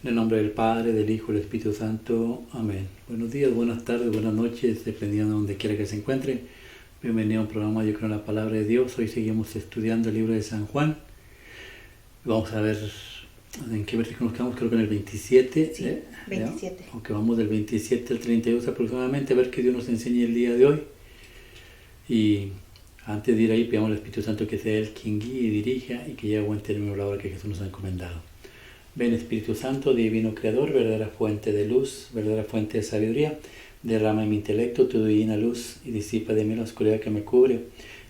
En el nombre del Padre, del Hijo y del Espíritu Santo. Amén. Buenos días, buenas tardes, buenas noches, dependiendo de donde quiera que se encuentre. Bienvenido a un programa Yo Creo en la Palabra de Dios. Hoy seguimos estudiando el libro de San Juan. Vamos a ver en qué versículo nos quedamos, creo que en el 27. Sí, 27. Aunque vamos del 27 al 32 aproximadamente, a ver qué Dios nos enseña el día de hoy. Y antes de ir ahí, pidamos al Espíritu Santo que sea Él quien guíe y dirija y que lleve a buen término la obra que Jesús nos ha encomendado. Ven Espíritu Santo, divino Creador, verdadera fuente de luz, verdadera fuente de sabiduría, derrama en mi intelecto tu divina luz y disipa de mí la oscuridad que me cubre,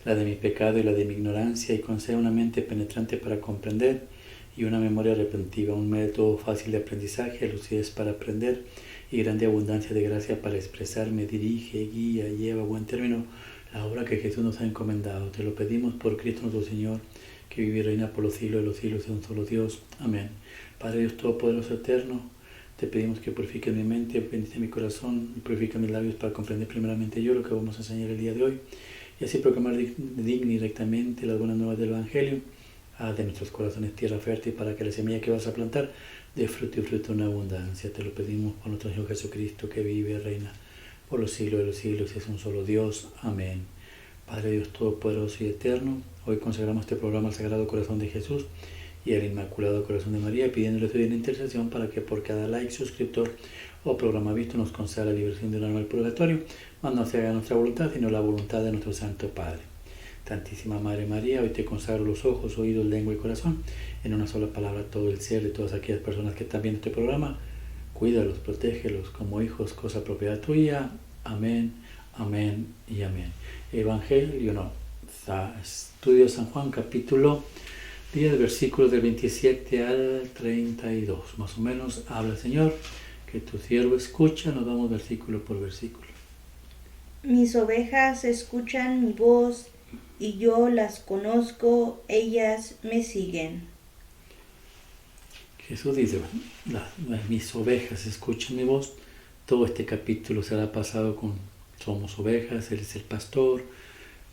la de mi pecado y la de mi ignorancia, y concede una mente penetrante para comprender y una memoria retentiva, un método fácil de aprendizaje, lucidez para aprender y grande abundancia de gracia para expresarme, dirige, guía, lleva a buen término la obra que Jesús nos ha encomendado. Te lo pedimos por Cristo nuestro Señor, que vive y reina por los siglos de los siglos de un solo Dios. Amén. Padre Dios Todopoderoso Eterno, te pedimos que purifiques mi mente, bendice mi corazón y purifica mis labios para comprender primeramente yo lo que vamos a enseñar el día de hoy y así proclamar digna y rectamente las buenas nuevas del Evangelio. Haz de nuestros corazones tierra fértil para que la semilla que vas a plantar dé fruto y fruto en abundancia. Te lo pedimos por nuestro Señor Jesucristo, que vive y reina por los siglos de los siglos y es un solo Dios. Amén. Padre Dios Todopoderoso y Eterno, hoy consagramos este programa al Sagrado Corazón de Jesús y al Inmaculado Corazón de María, pidiéndole su divina intercesión para que por cada like, suscriptor o programa visto nos conceda la liberación del alma del purgatorio, mas no se haga nuestra voluntad, sino la voluntad de nuestro Santo Padre. Santísima Madre María, hoy te consagro los ojos, oídos, lengua y corazón, en una sola palabra todo el ser de todas aquellas personas que están viendo este programa. Cuídalos, protégelos como hijos, cosa propiedad tuya. Amén, amén y amén. Evangelio, no, estudio de San Juan, capítulo 10, versículos del 27 al 32. Más o menos, habla el Señor, que tu siervo escucha. Nos vamos versículo por versículo. Mis ovejas escuchan mi voz y yo las conozco, ellas me siguen. Jesús dice, mis ovejas escuchan mi voz. Todo este capítulo será pasado con somos ovejas, Él es el pastor,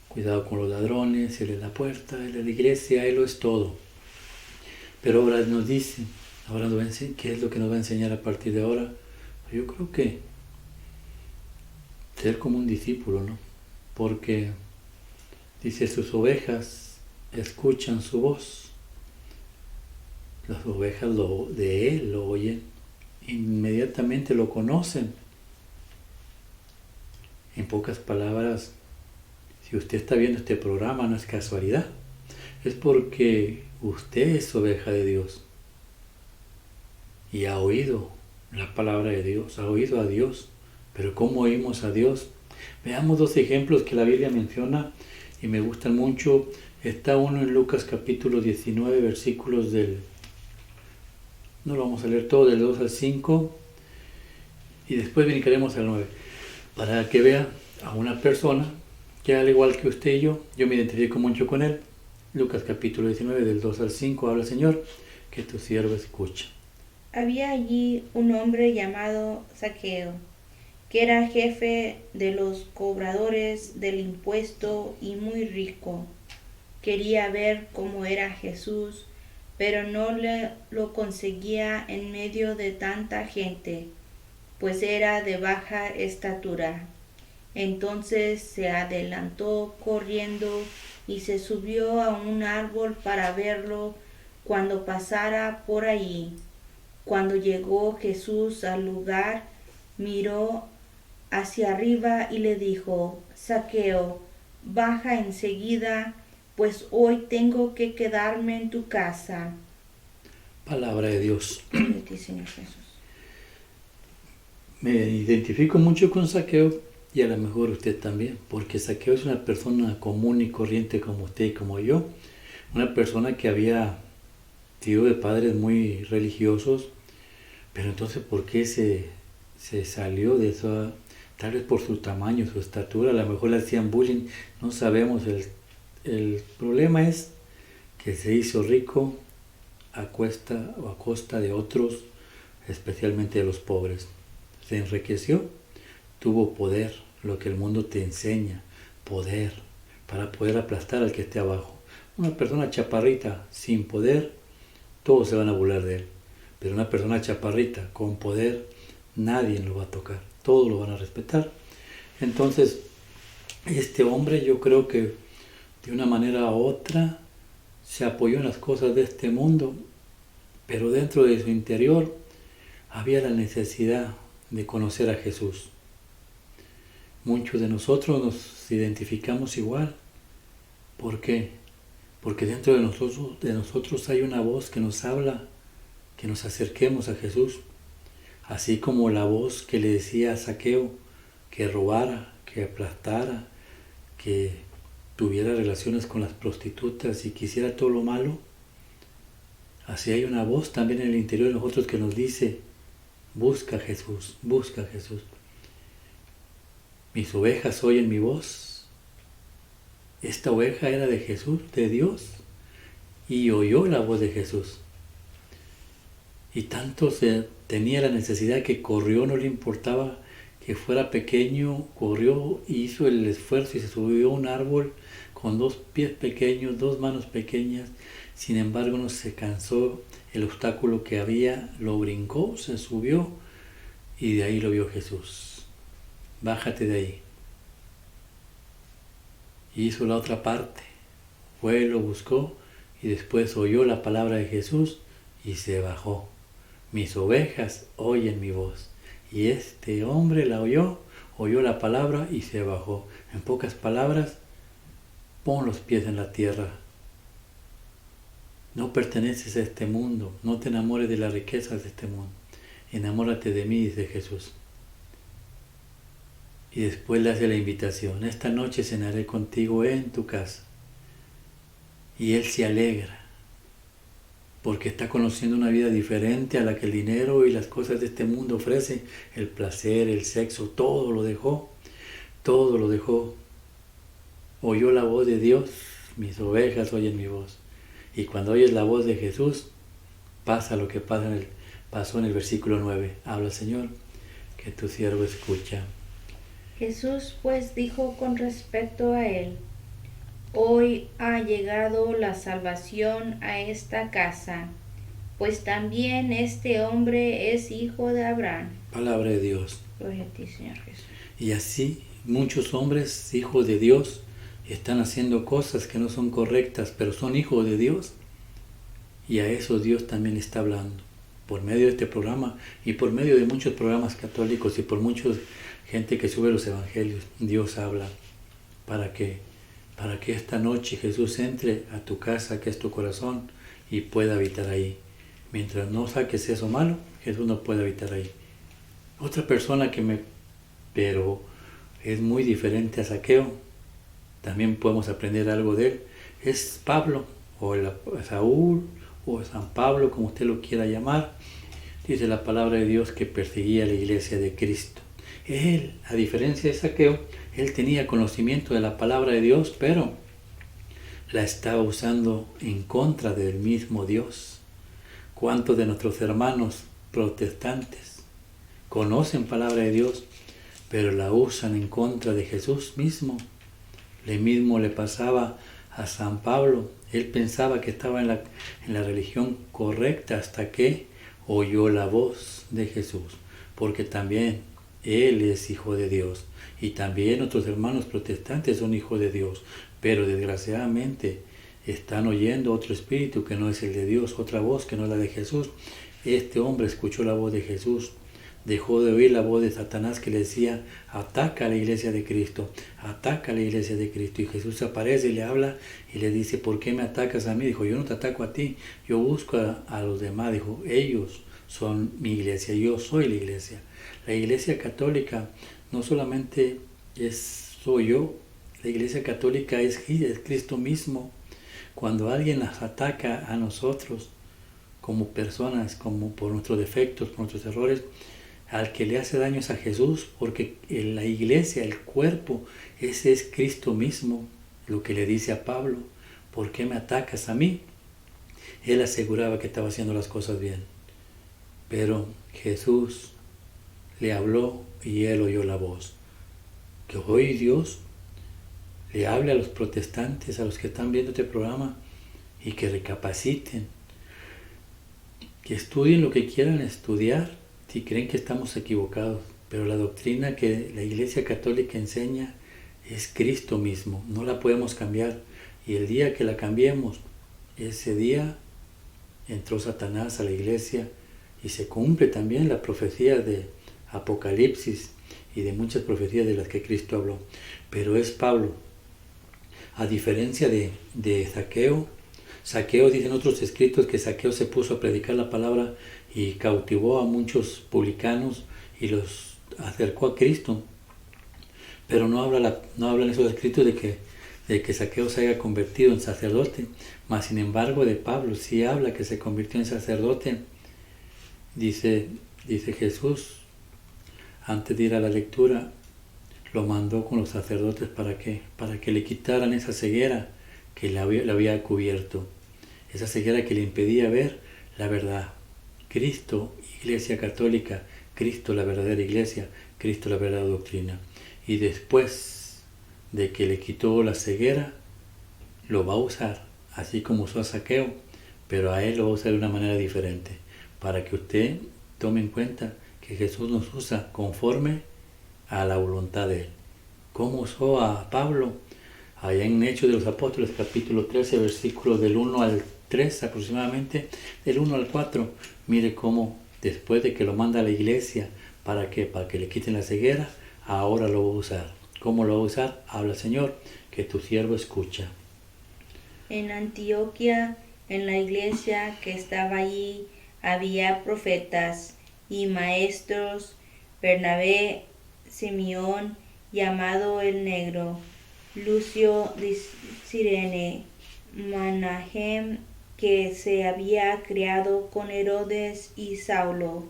cuidado con los ladrones, Él es la puerta, Él es la iglesia, Él lo es todo. Pero ahora nos dice, ahora nos va a enseñar, ¿qué es lo que nos va a enseñar a partir de ahora? Yo creo que ser como un discípulo, ¿no? Porque dice, sus ovejas escuchan su voz. Las ovejas de Él lo oyen, inmediatamente lo conocen. En pocas palabras, si usted está viendo este programa no es casualidad, es porque usted es oveja de Dios y ha oído la palabra de Dios, ha oído a Dios. Pero ¿cómo oímos a Dios? Veamos dos ejemplos que la Biblia menciona y me gustan mucho. Está uno en Lucas capítulo 19, versículos no lo vamos a leer todo, del 2 al 5, y después brincaremos al 9, para que vea a una persona que al igual que usted y yo me identifico mucho con él. Lucas capítulo 19, del 2 al 5, habla el Señor, que tu siervo escucha. Había allí un hombre llamado Zaqueo, que era jefe de los cobradores del impuesto y muy rico. Quería ver cómo era Jesús, pero no lo conseguía en medio de tanta gente, pues era de baja estatura. Entonces se adelantó corriendo y se subió a un árbol para verlo cuando pasara por allí. Cuando llegó Jesús al lugar, miró hacia arriba y le dijo, Zaqueo, baja enseguida, pues hoy tengo que quedarme en tu casa. Palabra de Dios. Gracias, Señor Jesús. Me identifico mucho con Zaqueo y a lo mejor usted también, porque Zaqueo es una persona común y corriente como usted y como yo, una persona que había sido de padres muy religiosos, pero entonces ¿por qué se salió de eso? Tal vez por su tamaño, su estatura, a lo mejor le hacían bullying, no sabemos. El problema es que se hizo rico a costa de otros, especialmente de los pobres. Se enriqueció, tuvo poder, lo que el mundo te enseña, poder, para poder aplastar al que esté abajo. Una persona chaparrita, sin poder, todos se van a burlar de él. Pero una persona chaparrita, con poder, nadie lo va a tocar, todos lo van a respetar. Entonces, este hombre yo creo que de una manera u otra se apoyó en las cosas de este mundo, pero dentro de su interior había la necesidad de conocer a Jesús. Muchos de nosotros nos identificamos igual. ¿Por qué? Porque dentro de nosotros hay una voz que nos habla, que nos acerquemos a Jesús. Así como la voz que le decía a Zaqueo que robara, que aplastara, que tuviera relaciones con las prostitutas y quisiera todo lo malo. Así hay una voz también en el interior de nosotros que nos dice, busca a Jesús, busca a Jesús. Mis ovejas oyen mi voz. Esta oveja era de Jesús, de Dios, y oyó la voz de Jesús. Y tanto tenía la necesidad que corrió, no le importaba que fuera pequeño, corrió y hizo el esfuerzo y se subió a un árbol con 2 pies pequeños, 2 manos pequeñas. Sin embargo, no se cansó, el obstáculo que había lo brincó, se subió y de ahí lo vio Jesús. Bájate de ahí. Hizo la otra parte, fue, lo buscó y después oyó la palabra de Jesús y se bajó. Mis ovejas oyen mi voz. Y este hombre la oyó la palabra y se bajó. En pocas palabras, pon los pies en la tierra. No perteneces a este mundo, no te enamores de las riquezas de este mundo. Enamórate de mí, dice Jesús. Y después le hace la invitación, esta noche cenaré contigo en tu casa. Y él se alegra, porque está conociendo una vida diferente a la que el dinero y las cosas de este mundo ofrecen. El placer, el sexo, todo lo dejó, todo lo dejó. Oyó la voz de Dios, mis ovejas oyen mi voz. Y cuando oyes la voz de Jesús, pasa lo que pasó en el versículo 9. Habla, Señor, que tu siervo escucha. Jesús pues dijo con respecto a él, hoy ha llegado la salvación a esta casa, pues también este hombre es hijo de Abraham. Palabra de Dios. Gloria a ti, Señor Jesús. Y así muchos hombres, hijos de Dios, están haciendo cosas que no son correctas, pero son hijos de Dios. Y a eso Dios también está hablando, por medio de este programa y por medio de muchos programas católicos y por mucha gente que sube los evangelios. Dios habla para que esta noche Jesús entre a tu casa, que es tu corazón, y pueda habitar ahí. Mientras no saques eso malo, Jesús no puede habitar ahí. Otra persona pero es muy diferente a Zaqueo, también podemos aprender algo de él, es Pablo, o Saúl, o San Pablo, como usted lo quiera llamar. Dice la palabra de Dios que perseguía a la iglesia de Cristo. Él, a diferencia de Zaqueo, él tenía conocimiento de la palabra de Dios, pero la estaba usando en contra del mismo Dios. ¿Cuántos de nuestros hermanos protestantes conocen palabra de Dios, pero la usan en contra de Jesús mismo? Lo mismo le pasaba a San Pablo. Él pensaba que estaba en la religión correcta hasta que oyó la voz de Jesús, porque también él es hijo de Dios y también otros hermanos protestantes son hijos de Dios, pero desgraciadamente están oyendo otro espíritu que no es el de Dios, otra voz que no es la de Jesús. Este hombre escuchó la voz de Jesús, dejó de oír la voz de Satanás que le decía, ataca a la iglesia de Cristo, ataca a la iglesia de Cristo. Y Jesús aparece y le habla y le dice, ¿por qué me atacas a mí? Dijo, yo no te ataco a ti, yo busco a los demás. Dijo, ellos son mi iglesia, yo soy la iglesia. La iglesia católica no solamente soy yo, la iglesia católica es Cristo mismo. Cuando alguien nos ataca a nosotros como personas, como por nuestros defectos, por nuestros errores, al que le hace daño es a Jesús, porque en la iglesia, el cuerpo, ese es Cristo mismo, lo que le dice a Pablo, ¿por qué me atacas a mí? Él aseguraba que estaba haciendo las cosas bien, pero Jesús le habló y él oyó la voz. Que hoy Dios le hable a los protestantes, a los que están viendo este programa, y que recapaciten que estudien lo que quieran estudiar si creen que estamos equivocados, pero la doctrina que la Iglesia Católica enseña es Cristo mismo, no la podemos cambiar, y el día que la cambiemos, ese día entró Satanás a la Iglesia y se cumple también la profecía de Apocalipsis y de muchas profecías de las que Cristo habló. Pero es Pablo, a diferencia de Zaqueo. Zaqueo, dicen otros escritos, que Zaqueo se puso a predicar la palabra y cautivó a muchos publicanos y los acercó a Cristo. Pero no hablan esos escritos de que Zaqueo se haya convertido en sacerdote, mas sin embargo de Pablo sí habla que se convirtió en sacerdote. Dice Jesús, antes de ir a la lectura, lo mandó con los sacerdotes para que le quitaran esa ceguera que le había cubierto, esa ceguera que le impedía ver la verdad. Cristo, Iglesia Católica, Cristo la verdadera Iglesia, Cristo la verdadera doctrina. Y después de que le quitó la ceguera, lo va a usar, así como usó a Zaqueo, pero a él lo va a usar de una manera diferente, para que usted tome en cuenta que Jesús nos usa conforme a la voluntad de él. ¿Cómo usó a Pablo? Allá en Hechos de los Apóstoles, capítulo 13, versículos del 1 al 3 aproximadamente, del 1 al 4, mire cómo después de que lo manda a la iglesia, para que le quiten la ceguera, ahora lo va a usar. ¿Cómo lo va a usar? Habla, Señor, que tu siervo escucha. En Antioquía, en la iglesia que estaba allí, había profetas y maestros: Bernabé, Simeón, llamado el Negro, Lucio de Cirene, Manahem, que se había criado con Herodes, y Saulo.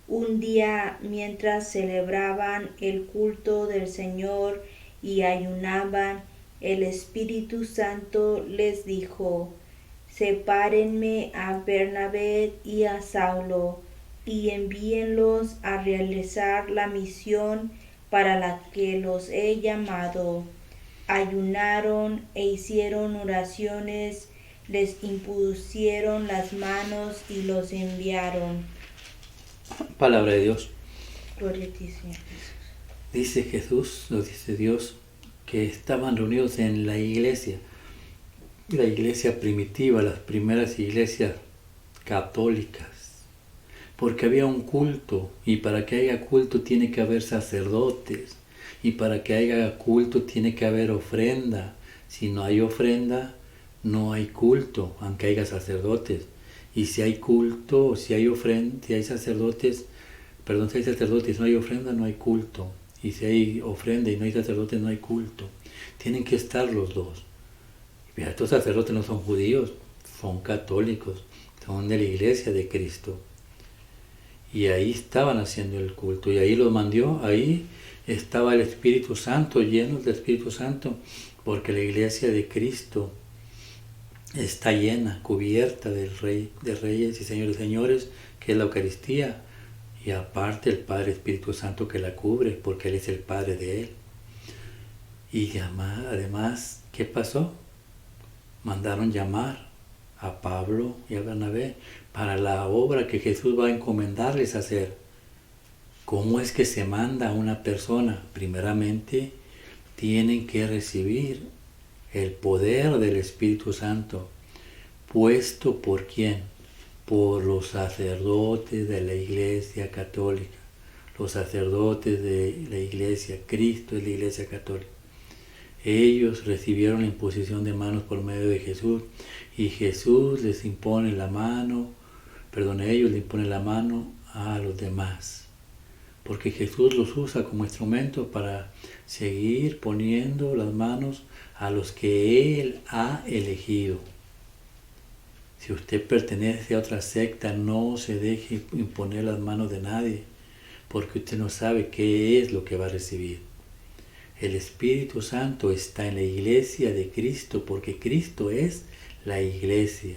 Un día, mientras celebraban el culto del Señor y ayunaban, el Espíritu Santo les dijo: sepárenme a Bernabé y a Saulo, y envíenlos a realizar la misión para la que los he llamado. Ayunaron e hicieron oraciones, les impusieron las manos y los enviaron. Palabra de Dios. Gloria a ti, Señor Jesús. Dice Jesús, nos dice Dios, que estaban reunidos en la iglesia primitiva, las primeras iglesias católicas, porque había un culto, y para que haya culto tiene que haber sacerdotes, y para que haya culto tiene que haber ofrenda. Si no hay ofrenda, no hay culto, aunque haya sacerdotes. Y si hay culto, si hay ofrenda, si hay sacerdotes y no hay ofrenda, no hay culto. Y si hay ofrenda y no hay sacerdotes, no hay culto. Tienen que estar los dos. Y estos sacerdotes no son judíos, son católicos, son de la iglesia de Cristo. Y ahí estaban haciendo el culto, y ahí los mandó, ahí estaba el Espíritu Santo, llenos del Espíritu Santo, porque la iglesia de Cristo está llena, cubierta del Rey de Reyes y Señor de Señores, que es la Eucaristía, y aparte el Padre Espíritu Santo que la cubre, porque Él es el Padre de Él. Y además, ¿qué pasó? Mandaron llamar a Pablo y a Bernabé para la obra que Jesús va a encomendarles a hacer. ¿Cómo es que se manda a una persona? Primeramente, tienen que recibir el poder del Espíritu Santo, puesto ¿por quién? Por los sacerdotes de la Iglesia Católica, los sacerdotes de la Iglesia. Cristo es la Iglesia Católica. Ellos recibieron la imposición de manos por medio de Jesús, y Jesús les impone la mano, ellos le imponen la mano a los demás, porque Jesús los usa como instrumento para seguir poniendo las manos a los que Él ha elegido. Si usted pertenece a otra secta, no se deje imponer las manos de nadie, porque usted no sabe qué es lo que va a recibir. El Espíritu Santo está en la iglesia de Cristo, porque Cristo es la iglesia.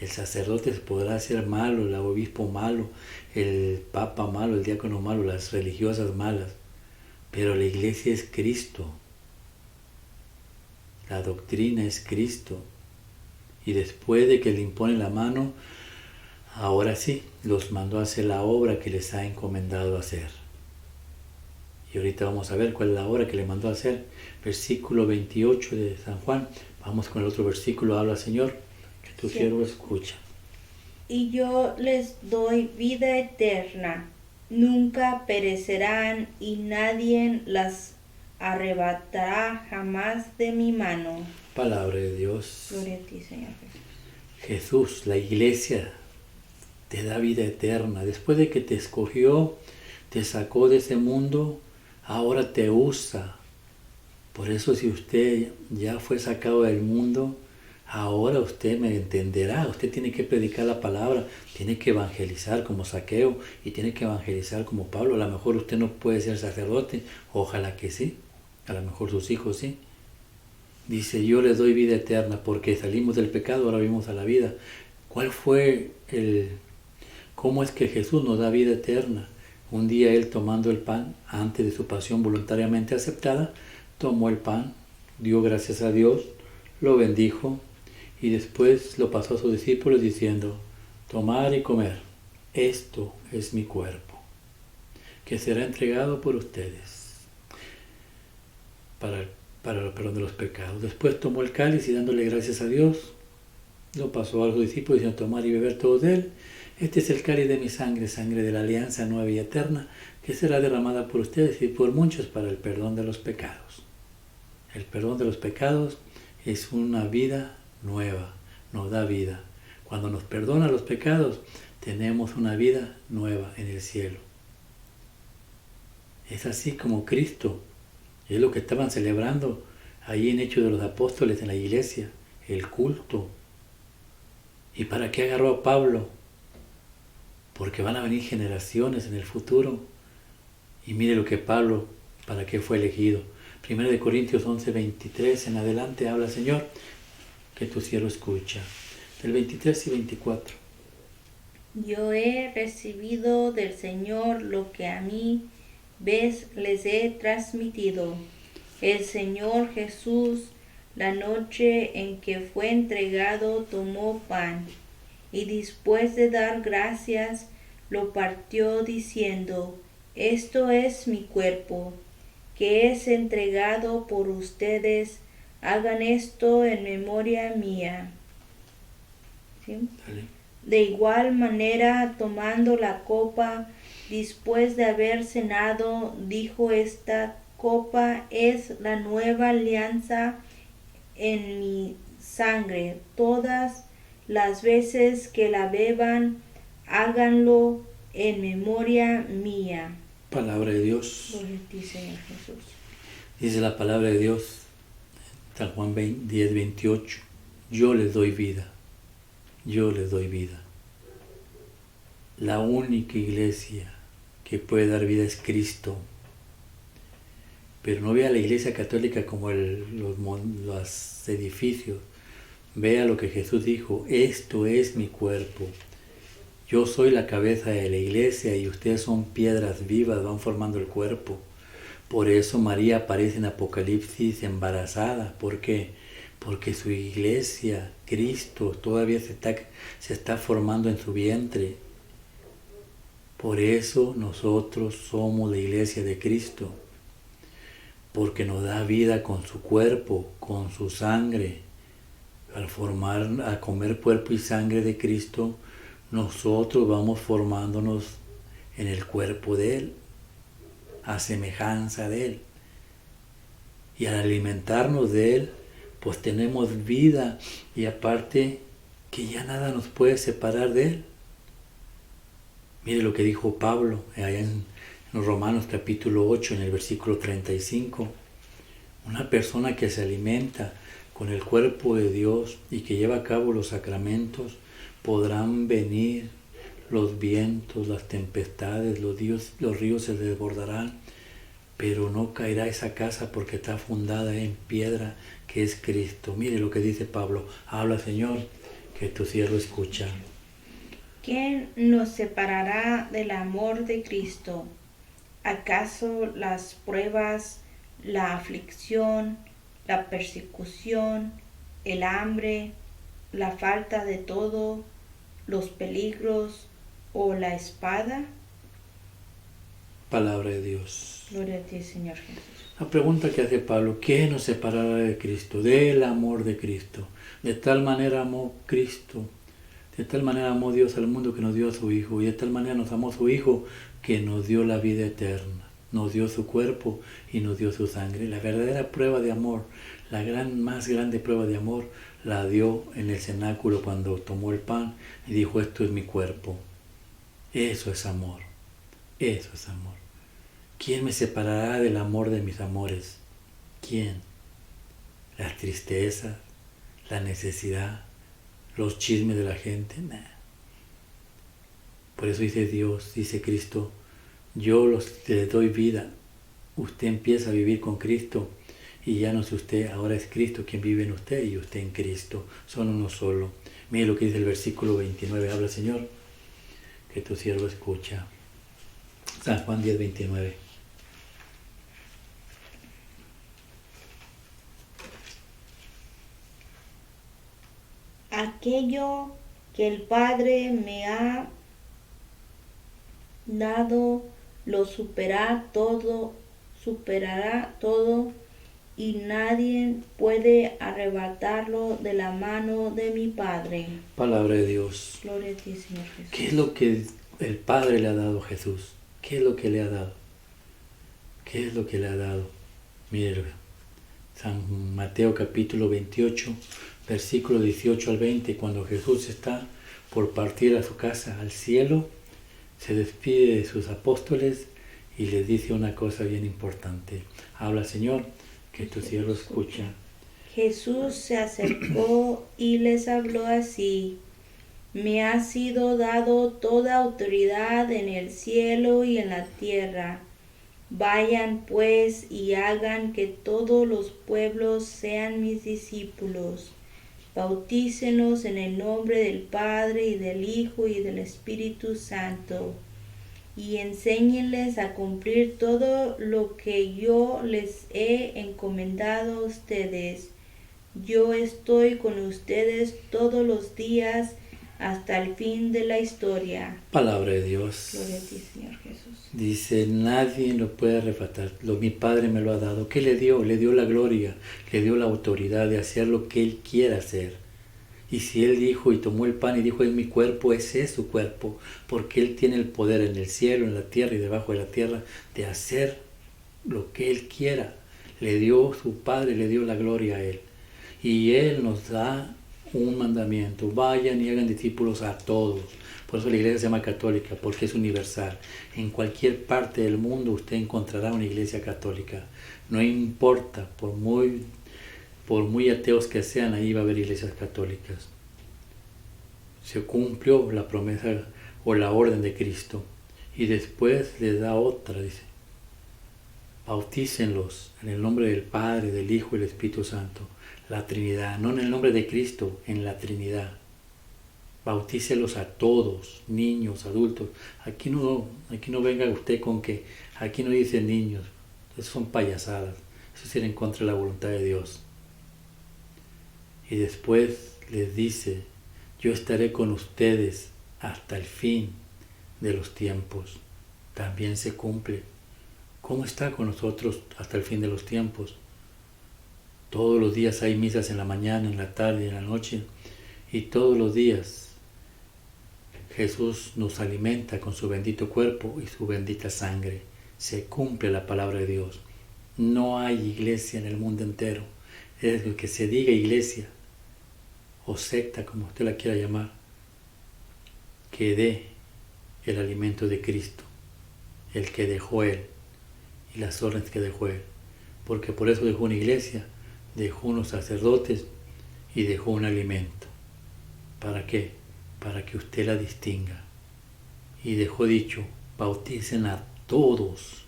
El sacerdote podrá ser malo, el obispo malo, el papa malo, el diácono malo, las religiosas malas, pero la iglesia es Cristo. La doctrina es Cristo. Y después de que le imponen la mano, Ahora sí, los mandó a hacer la obra que les ha encomendado hacer. Y ahorita vamos a ver cuál es la obra que le mandó a hacer. Versículo 28 de San Juan. Vamos con el otro versículo. Habla, Señor, que tu siervo escucha. Y yo les doy vida eterna, nunca perecerán y nadie las arrebatará jamás de mi mano. Palabra de Dios. Gloria a ti, Señor Jesús. Jesús, la iglesia, te da vida eterna. Después de que te escogió, te sacó de ese mundo, ahora te usa. Por eso si usted ya fue sacado del mundo, ahora usted me entenderá. Usted tiene que predicar la palabra, tiene que evangelizar como Zaqueo y tiene que evangelizar como Pablo. A lo mejor usted no puede ser sacerdote, ojalá que sí. A lo mejor sus hijos sí. Dice, yo les doy vida eterna porque salimos del pecado, ahora vivimos a la vida. ¿Cómo es que Jesús nos da vida eterna? Un día Él tomando el pan, antes de su pasión voluntariamente aceptada, tomó el pan, dio gracias a Dios, lo bendijo y después lo pasó a sus discípulos diciendo, tomar y comer, esto es mi cuerpo, que será entregado por ustedes para el perdón de los pecados. Después tomó el cáliz y dándole gracias a Dios, lo pasó a los discípulos diciendo, tomar y beber todos de él. Este es el cáliz de mi sangre, sangre de la alianza nueva y eterna, que será derramada por ustedes y por muchos para el perdón de los pecados. El perdón de los pecados es una vida nueva, nos da vida. Cuando nos perdona los pecados, tenemos una vida nueva en el cielo. Es así como Cristo, es lo que estaban celebrando ahí en Hechos de los Apóstoles en la iglesia, el culto. ¿Y para qué agarró a Pablo? Porque van a venir generaciones en el futuro. Y mire lo que Pablo, para qué fue elegido. 1 Corintios 11, 23 en adelante habla, Señor, que tu siervo escucha. Del 23 y 24. Yo he recibido del Señor lo que a mí les he transmitido. El Señor Jesús, la noche en que fue entregado, tomó pan y después de dar gracias, lo partió diciendo, esto es mi cuerpo, que es entregado por ustedes, hagan esto en memoria mía. ¿Sí? De igual manera, tomando la copa, después de haber cenado, dijo, esta copa es la nueva alianza en mi sangre. Todas las veces que la beban, háganlo en memoria mía. Palabra de Dios. Gloria a ti, Señor Jesús. Dice la palabra de Dios, San Juan 10, 28. Yo les doy vida. Yo les doy vida. La única iglesia que puede dar vida es Cristo. Pero no vea la iglesia católica como los edificios. Vea lo que Jesús dijo, esto es mi cuerpo. Yo soy la cabeza de la iglesia y ustedes son piedras vivas, van formando el cuerpo. Por eso María aparece en Apocalipsis embarazada. ¿Por qué? Porque su iglesia, Cristo, todavía se está formando en su vientre. Por eso nosotros somos la iglesia de Cristo. Porque nos da vida con su cuerpo, con su sangre. Al comer cuerpo y sangre de Cristo, nosotros vamos formándonos en el cuerpo de Él, a semejanza de Él. Y al alimentarnos de Él, pues tenemos vida y aparte que ya nada nos puede separar de Él. Mire lo que dijo Pablo allá en los Romanos capítulo 8, en el versículo 35. Una persona que se alimenta con el cuerpo de Dios y que lleva a cabo los sacramentos, podrán venir los vientos, las tempestades, los ríos se desbordarán, pero no caerá esa casa porque está fundada en piedra que es Cristo. Mire lo que dice Pablo, habla Señor, que tu siervo escucha. ¿Quién nos separará del amor de Cristo? ¿Acaso las pruebas, la aflicción, la persecución, el hambre, la falta de todo? los peligros o la espada? Palabra de Dios. Gloria a ti, Señor Jesús. La pregunta que hace Pablo, ¿qué nos separará de Cristo? Del amor de Cristo. De tal manera amó Cristo, de tal manera amó Dios al mundo que nos dio a su Hijo, y de tal manera nos amó su Hijo que nos dio la vida eterna, nos dio su cuerpo y nos dio su sangre. La verdadera prueba de amor, más grande prueba de amor, la dio en el cenáculo cuando tomó el pan y dijo, esto es mi cuerpo. Eso es amor, eso es amor. ¿Quién me separará del amor de mis amores? ¿Quién? Las tristezas, la necesidad, los chismes de la gente. Nah. Por eso dice Dios, dice Cristo, yo les doy vida. Usted empieza a vivir con Cristo y ya no es usted, ahora es Cristo quien vive en usted y usted en Cristo. Son uno solo. Mire lo que dice el versículo 29. Habla, Señor, que tu siervo escucha. San Juan 10, 29. Aquello que el Padre me ha dado lo superará todo, y nadie puede arrebatarlo de la mano de mi Padre. Palabra de Dios. Gloria a ti, Señor Jesús. ¿Qué es lo que el Padre le ha dado a Jesús? ¿Qué es lo que le ha dado? ¿Qué es lo que le ha dado? Mire, San Mateo capítulo 28, versículo 18 al 20, cuando Jesús está por partir a su casa al cielo, se despide de sus apóstoles y les dice una cosa bien importante. Habla, Señor, que tu siervo escucha. Jesús se acercó y les habló así: me ha sido dado toda autoridad en el cielo y en la tierra. Vayan pues y hagan que todos los pueblos sean mis discípulos. Bautícenlos en el nombre del Padre y del Hijo y del Espíritu Santo, y enséñenles a cumplir todo lo que yo les he encomendado a ustedes. Yo estoy con ustedes todos los días hasta el fin de la historia. Palabra de Dios. Gloria a ti, Señor Jesús. Dice, nadie lo puede arrebatar. Mi Padre me lo ha dado. ¿Qué le dio? Le dio la gloria, le dio la autoridad de hacer lo que Él quiera hacer. Y si Él dijo y tomó el pan y dijo, es mi cuerpo, ese es su cuerpo, porque Él tiene el poder en el cielo, en la tierra y debajo de la tierra de hacer lo que Él quiera. Le dio su Padre, le dio la gloria a Él. Y Él nos da un mandamiento: vayan y hagan discípulos a todos. Por eso la iglesia se llama católica, porque es universal. En cualquier parte del mundo usted encontrará una iglesia católica. No importa, por muy ateos que sean, ahí va a haber iglesias católicas. Se cumplió la promesa o la orden de Cristo. Y después les da otra, dice: bautícenlos en el nombre del Padre, del Hijo y del Espíritu Santo. La Trinidad, no en el nombre de Cristo, en la Trinidad. Bautícelos a todos, niños, adultos. Aquí no venga usted con que aquí no dice niños. Eso son payasadas. Eso es ir en contra de la voluntad de Dios. Y después les dice: yo estaré con ustedes hasta el fin de los tiempos. También se cumple. ¿Cómo está con nosotros hasta el fin de los tiempos? Todos los días hay misas en la mañana, en la tarde y en la noche. Y todos los días Jesús nos alimenta con su bendito cuerpo y su bendita sangre. Se cumple la palabra de Dios. No hay iglesia en el mundo entero. Es el que se diga iglesia o secta, como usted la quiera llamar, que dé el alimento de Cristo, el que dejó Él y las órdenes que dejó Él. Porque por eso dejó una iglesia, dejó unos sacerdotes y dejó un alimento. ¿Para qué? Para que usted la distinga. Y dejó dicho: bauticen a todos.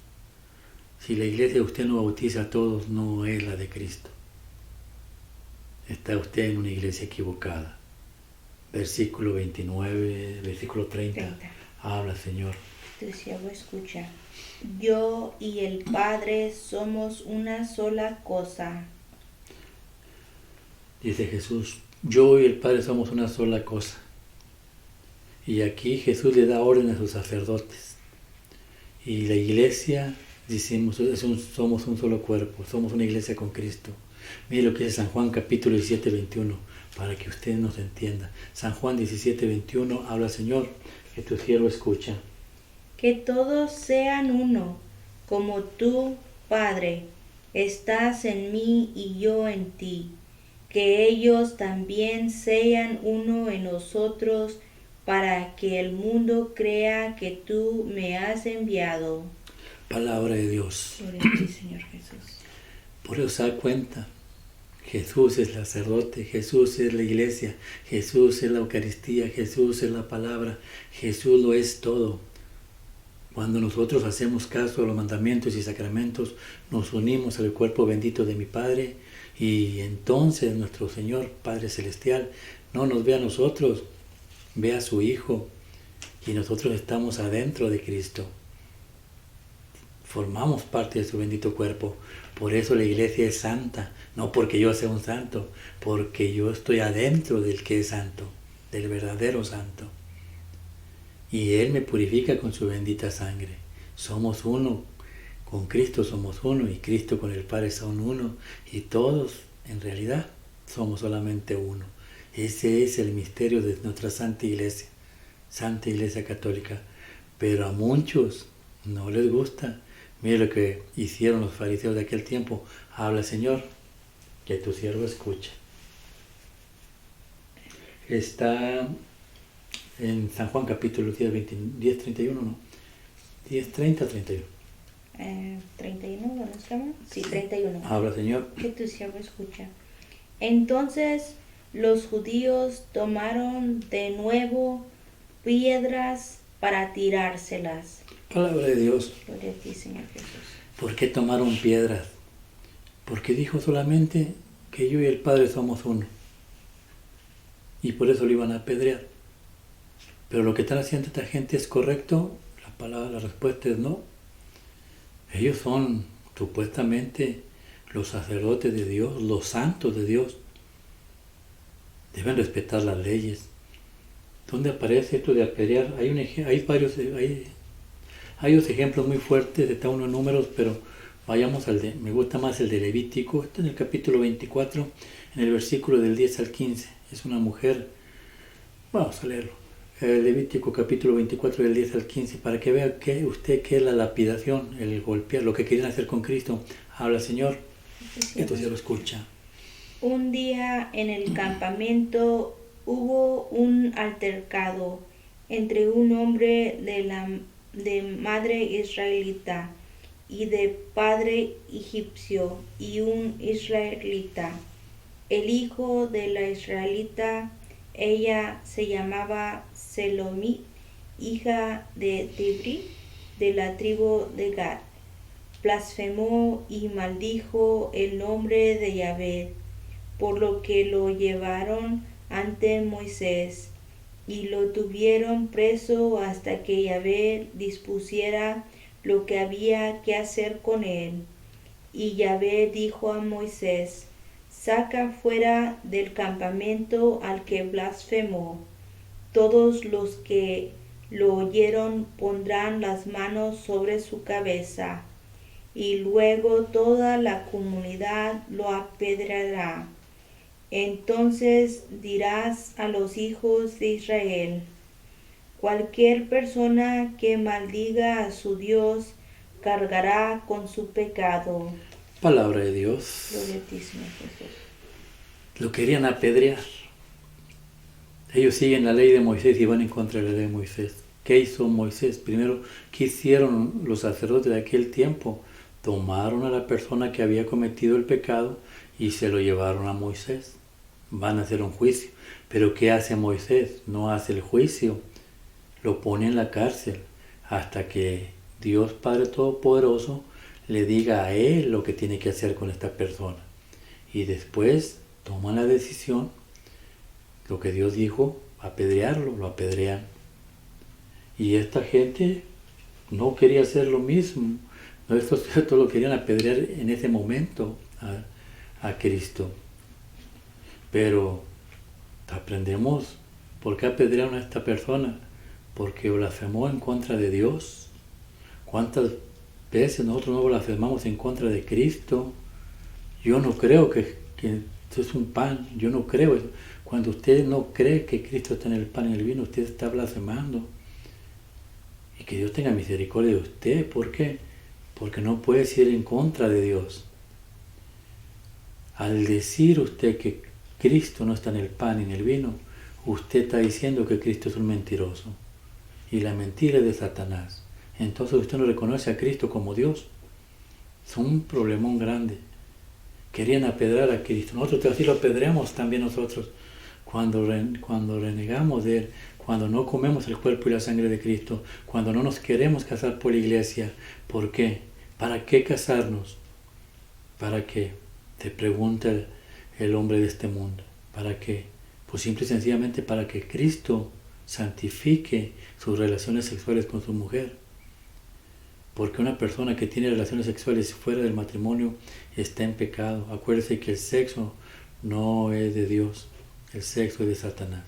Si la iglesia de usted no bautiza a todos, no es la de Cristo. Está usted en una iglesia equivocada. Versículo 29, versículo 30. Habla, Señor. Tu siervo escucha. Yo y el Padre somos una sola cosa. Dice Jesús: yo y el Padre somos una sola cosa. Y aquí Jesús le da orden a sus sacerdotes. Y la iglesia, decimos, somos un solo cuerpo, somos una iglesia con Cristo. Mire lo que dice San Juan capítulo 17, 21, para que usted nos entienda. San Juan 17, 21, habla Señor, que tu siervo escucha. Que todos sean uno, como tú, Padre, estás en mí y yo en ti. Que ellos también sean uno en nosotros, para que el mundo crea que tú me has enviado. Palabra de Dios. Gloria a ti, Señor Jesús. Por eso se da cuenta, Jesús es el sacerdote, Jesús es la iglesia, Jesús es la Eucaristía, Jesús es la palabra, Jesús lo es todo. Cuando nosotros hacemos caso a los mandamientos y sacramentos, nos unimos al cuerpo bendito de mi Padre, y entonces nuestro Señor, Padre Celestial, no nos ve a nosotros, ve a su Hijo, y nosotros estamos adentro de Cristo. Formamos parte de su bendito cuerpo. Por eso la iglesia es santa, no porque yo sea un santo, porque yo estoy adentro del que es santo, del verdadero santo. Y Él me purifica con su bendita sangre. Somos uno, con Cristo somos uno, y Cristo con el Padre son uno, y todos en realidad somos solamente uno. Ese es el misterio de nuestra Santa Iglesia Católica. Pero a muchos no les gusta. Mire lo que hicieron los fariseos de aquel tiempo. Habla Señor, que tu siervo escucha. Está en San Juan capítulo 10, 31, ¿no? 10, 30, 31. 31, ¿dónde estamos? Sí, 31. Habla Señor. Que tu siervo escucha. Entonces los judíos tomaron de nuevo piedras para tirárselas. Palabra de Dios. Gloria a ti, Señor Jesús. ¿Por qué tomaron piedras? Porque dijo solamente que yo y el Padre somos uno. Y por eso lo iban a apedrear. Pero lo que están haciendo esta gente es correcto. La respuesta es no. Ellos son supuestamente los sacerdotes de Dios, los santos de Dios. Deben respetar las leyes. ¿Dónde aparece esto de apedrear? Hay dos ejemplos muy fuertes, está uno en Números, pero vayamos me gusta más el de Levítico. Está en el capítulo 24, en el versículo del 10 al 15. Es una mujer, vamos a leerlo. Levítico capítulo 24 del 10 al 15, para que vea usted qué es la lapidación, el golpear, lo que querían hacer con Cristo. Habla Señor, esto se lo escucha. Un día en el campamento hubo un altercado entre un hombre de madre israelita y de padre egipcio y un israelita. El hijo de la israelita, ella se llamaba Selomit, hija de Dibri, de la tribu de Gad. Blasfemó y maldijo el nombre de Yahvé, por lo que lo llevaron ante Moisés y lo tuvieron preso hasta que Yahvé dispusiera lo que había que hacer con él. Y Yahvé dijo a Moisés: saca fuera del campamento al que blasfemó. Todos los que lo oyeron pondrán las manos sobre su cabeza, y luego toda la comunidad lo apedreará. Entonces dirás a los hijos de Israel: cualquier persona que maldiga a su Dios cargará con su pecado. Palabra de Dios. Gloria a ti, Señor Jesús. Lo querían apedrear. Ellos siguen la ley de Moisés y van en contra de la ley de Moisés. ¿Qué hizo Moisés? Primero, ¿qué hicieron los sacerdotes de aquel tiempo? Tomaron a la persona que había cometido el pecado y se lo llevaron a Moisés. Van a hacer un juicio. Pero ¿qué hace Moisés? No hace el juicio. Lo pone en la cárcel hasta que Dios Padre Todopoderoso le diga a él lo que tiene que hacer con esta persona. Y después toman la decisión, lo que Dios dijo, apedrearlo, lo apedrean. Y esta gente no quería hacer lo mismo. No, esto lo querían apedrear en ese momento a Cristo. Pero aprendemos por qué apedrearon a esta persona. porque blasfemó en contra de Dios. ¿Cuántas veces nosotros no blasfemamos en contra de Cristo? Yo no creo que esto es un pan, yo no creo eso. Cuando usted no cree que Cristo está en el pan y en el vino, usted está blasfemando. Y que Dios tenga misericordia de usted. ¿Por qué? Porque no puede ir en contra de Dios. Al decir usted que Cristo no está en el pan y en el vino, usted está diciendo que Cristo es un mentiroso. Y la mentira es de Satanás. Entonces usted no reconoce a Cristo como Dios. Es un problemón grande. Querían apedrear a Cristo. Nosotros así lo apedreamos también nosotros. Cuando renegamos de Él, cuando no comemos el cuerpo y la sangre de Cristo, cuando no nos queremos casar por la iglesia. ¿Por qué? ¿Para qué casarnos? ¿Para qué? Te pregunta el hombre de este mundo. ¿Para qué? Pues simple y sencillamente para que Cristo santifique sus relaciones sexuales con su mujer. Porque una persona que tiene relaciones sexuales fuera del matrimonio está en pecado. Acuérdese que el sexo no es de Dios, el sexo es de Satanás.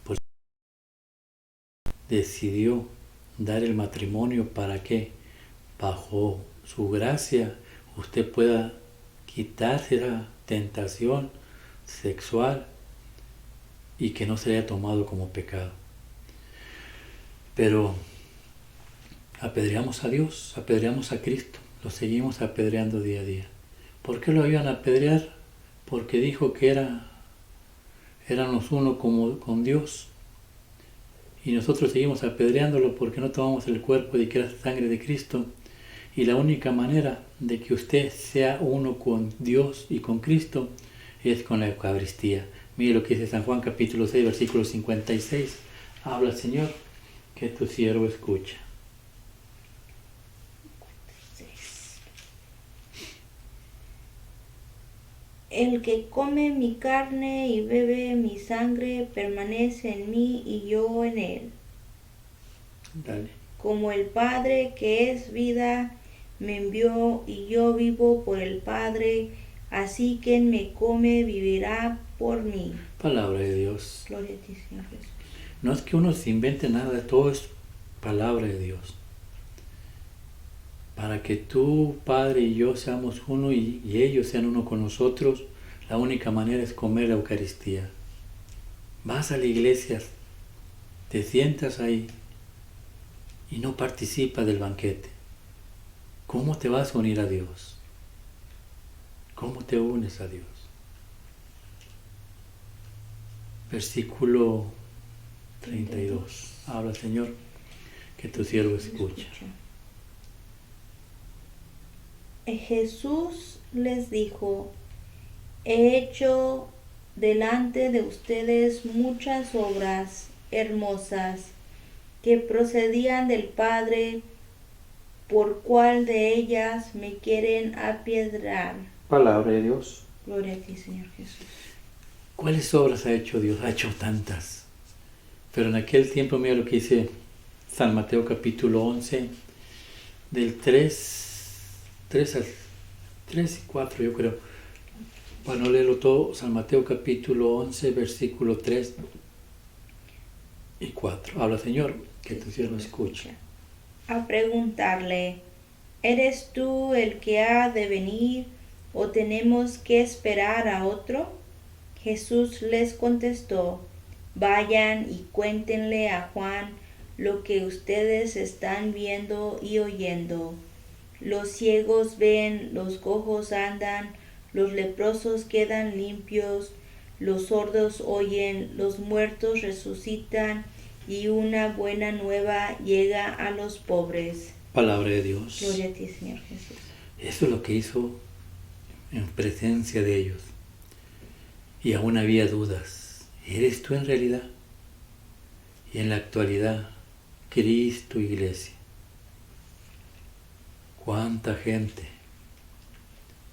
Pues decidió dar el matrimonio para que bajo su gracia usted pueda quitarse esa tentación sexual y que no se haya tomado como pecado. Pero apedreamos a Dios, apedreamos a Cristo, lo seguimos apedreando día a día. ¿Por qué lo iban a apedrear? Porque dijo que éramos uno con Dios. Y nosotros seguimos apedreándolo porque no tomamos el cuerpo y que era sangre de Cristo. Y la única manera de que usted sea uno con Dios y con Cristo es con la Eucaristía. Mire lo que dice San Juan capítulo 6, versículo 56. Habla, Señor, que tu siervo escucha. El que come mi carne y bebe mi sangre permanece en mí y yo en él. Dale. Como el Padre que es vida me envió y yo vivo por el Padre, así quien me come vivirá por mí. Palabra de Dios. Gloria a ti, Señor Jesús. No es que uno se invente nada, todo es palabra de Dios. Para que tú, Padre, y yo seamos uno y ellos sean uno con nosotros, la única manera es comer la Eucaristía. Vas a la iglesia, te sientas ahí y no participas del banquete. ¿Cómo te vas a unir a Dios? ¿Cómo te unes a Dios? Versículo 32. Habla, Señor, que tu siervo escucha. Jesús les dijo: he hecho delante de ustedes muchas obras hermosas que procedían del Padre, ¿por cuál de ellas me quieren apedrear? Palabra de Dios. Gloria a ti, Señor Jesús. ¿Cuáles obras ha hecho Dios? Ha hecho tantas. Pero en aquel tiempo, mira lo que dice San Mateo capítulo 11, del 3 y 4, yo creo. Bueno, léelo todo. San Mateo capítulo 11, versículo 3 y 4. Habla, Señor, que tu siervo escuche. A preguntarle: ¿eres tú el que ha de venir o tenemos que esperar a otro? Jesús les contestó: vayan y cuéntenle a Juan lo que ustedes están viendo y oyendo. Los ciegos ven, los cojos andan, los leprosos quedan limpios, los sordos oyen, los muertos resucitan y una buena nueva llega a los pobres. Palabra de Dios. Gloria a ti, Señor Jesús. Eso es lo que hizo en presencia de ellos. Y aún había dudas. ¿Eres tú en realidad? Y en la actualidad, Cristo, Iglesia. ¿Cuánta gente?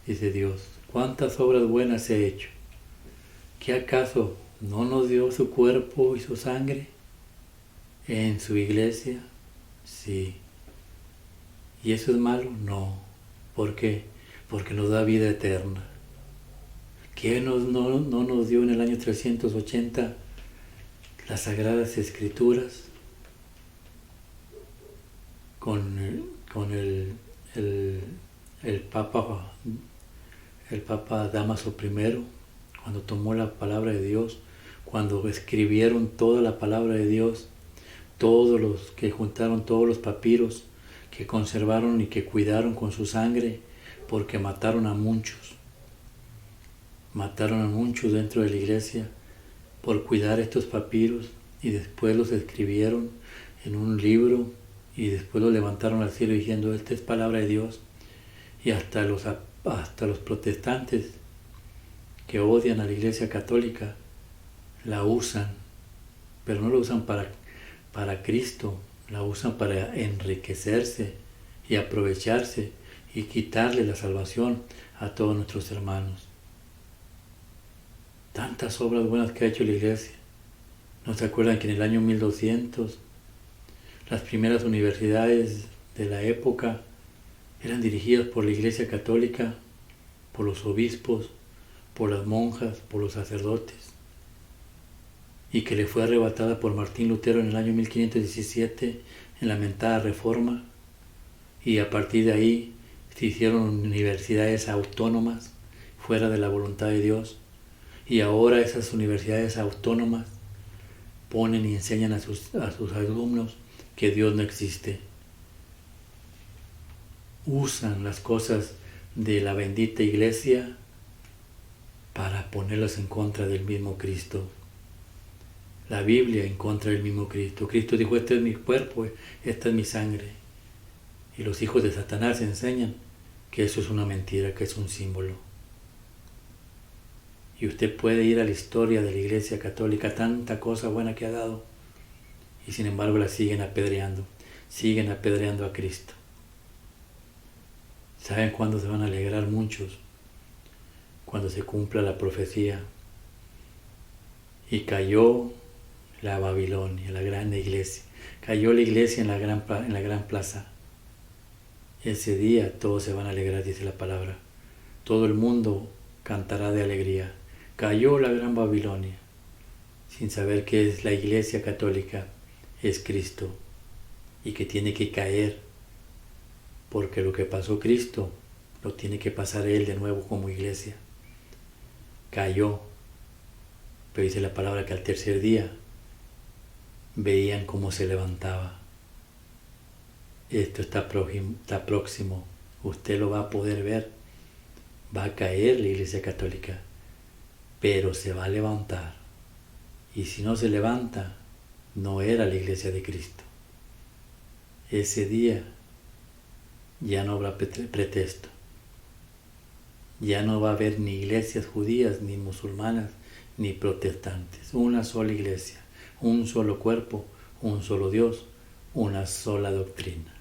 Dice Dios. ¿Cuántas obras buenas se ha hecho? ¿Qué acaso no nos dio su cuerpo y su sangre en su iglesia? Sí. ¿Y eso es malo? No. ¿Por qué? Porque nos da vida eterna. ¿Qué no nos dio en el año 380 las Sagradas Escrituras? con el Papa Dámaso I, cuando tomó la palabra de Dios, cuando escribieron toda la palabra de Dios, todos los que juntaron todos los papiros, que conservaron y que cuidaron con su sangre, porque mataron a muchos dentro de la iglesia por cuidar estos papiros, y después los escribieron en un libro y después los levantaron al cielo diciendo: esta es palabra de Dios. Y hasta los protestantes que odian a la Iglesia Católica la usan, pero no la usan para Cristo, la usan para enriquecerse y aprovecharse y quitarle la salvación a todos nuestros hermanos. Tantas obras buenas que ha hecho la Iglesia. ¿No se acuerdan que en el año 1200 las primeras universidades de la época eran dirigidas por la Iglesia Católica, por los obispos, por las monjas, por los sacerdotes, y que le fue arrebatada por Martín Lutero en el año 1517 en la mentada Reforma, y a partir de ahí se hicieron universidades autónomas fuera de la voluntad de Dios, y ahora esas universidades autónomas ponen y enseñan a sus alumnos que Dios no existe. Usan las cosas de la bendita Iglesia para ponerlas en contra del mismo Cristo. La Biblia en contra del mismo Cristo. Cristo dijo: este es mi cuerpo, esta es mi sangre. Y los hijos de Satanás enseñan que eso es una mentira, que es un símbolo. Y usted puede ir a la historia de la Iglesia Católica, tanta cosa buena que ha dado, y sin embargo la siguen apedreando a Cristo. ¿Saben cuándo se van a alegrar muchos? Cuando se cumpla la profecía. Y cayó la Babilonia, la gran iglesia. Cayó la iglesia en la gran plaza. Ese día todos se van a alegrar, dice la palabra. Todo el mundo cantará de alegría. Cayó la gran Babilonia, sin saber que es la Iglesia Católica, es Cristo, y que tiene que caer, porque lo que pasó Cristo lo tiene que pasar Él de nuevo como iglesia. Cayó, pero dice la palabra que al tercer día veían cómo se levantaba. Esto está próximo, usted lo va a poder ver. Va a caer la Iglesia Católica, pero se va a levantar. Y si no se levanta, no era la Iglesia de Cristo. Ese día ya no habrá pretexto. Ya no va a haber ni iglesias judías, ni musulmanas, ni protestantes. Una sola iglesia, un solo cuerpo, un solo Dios, una sola doctrina.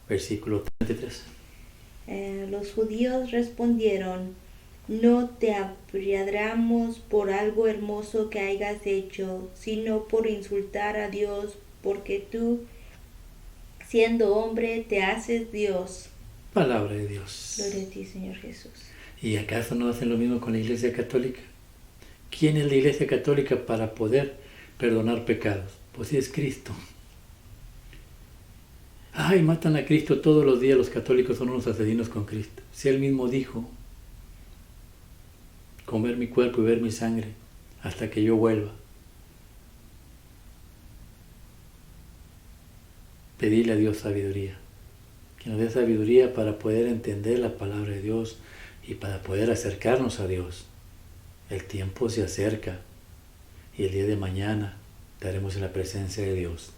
Versículo 33. Los judíos respondieron: no te apedreamos por algo hermoso que hayas hecho, sino por insultar a Dios, porque tú, siendo hombre, te haces Dios. Palabra de Dios. Gloria a ti, Señor Jesús. ¿Y acaso no hacen lo mismo con la Iglesia Católica? ¿Quién es la Iglesia Católica para poder perdonar pecados? Pues es Cristo. Ay, matan a Cristo todos los días, los católicos son unos asesinos con Cristo. Si Él mismo dijo: comer mi cuerpo y beber mi sangre hasta que yo vuelva. Pedirle a Dios sabiduría, que nos dé sabiduría para poder entender la palabra de Dios y para poder acercarnos a Dios. El tiempo se acerca y el día de mañana estaremos en la presencia de Dios.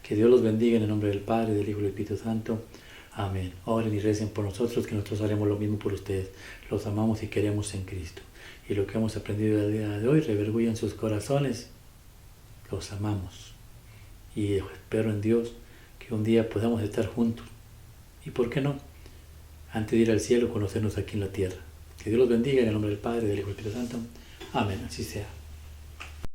Que Dios los bendiga en el nombre del Padre, del Hijo y del Espíritu Santo. Amén. Oren y recen por nosotros, que nosotros haremos lo mismo por ustedes. Los amamos y queremos en Cristo. Y lo que hemos aprendido el día de hoy revergüenza en sus corazones. Los amamos. Y espero en Dios que un día podamos estar juntos. Y por qué no, antes de ir al cielo, conocernos aquí en la tierra. Que Dios los bendiga en el nombre del Padre, del Hijo y del Espíritu Santo. Amén. Así sea.